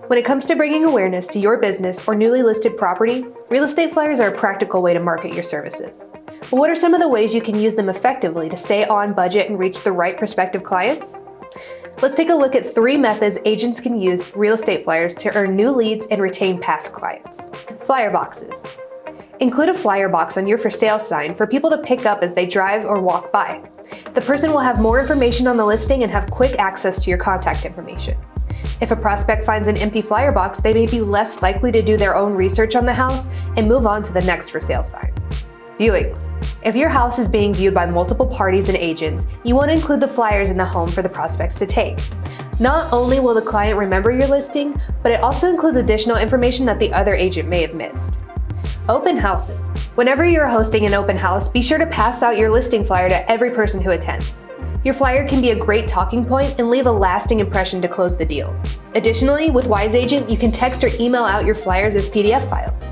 When it comes to bringing awareness to your business or newly listed property, real estate flyers are a practical way to market your services. But what are some of the ways you can use them effectively to stay on budget and reach the right prospective clients? Let's take a look at 3 methods agents can use real estate flyers to earn new leads and retain past clients. Flyer boxes. Include a flyer box on your for sale sign for people to pick up as they drive or walk by. The person will have more information on the listing and have quick access to your contact information. If a prospect finds an empty flyer box, they may be less likely to do their own research on the house and move on to the next for sale sign. Viewings. If your house is being viewed by multiple parties and agents, you want to include the flyers in the home for the prospects to take. Not only will the client remember your listing, but it also includes additional information that the other agent may have missed. Open houses. Whenever you're hosting an open house, be sure to pass out your listing flyer to every person who attends. Your flyer can be a great talking point and leave a lasting impression to close the deal. Additionally, with Wise Agent, you can text or email out your flyers as PDF files.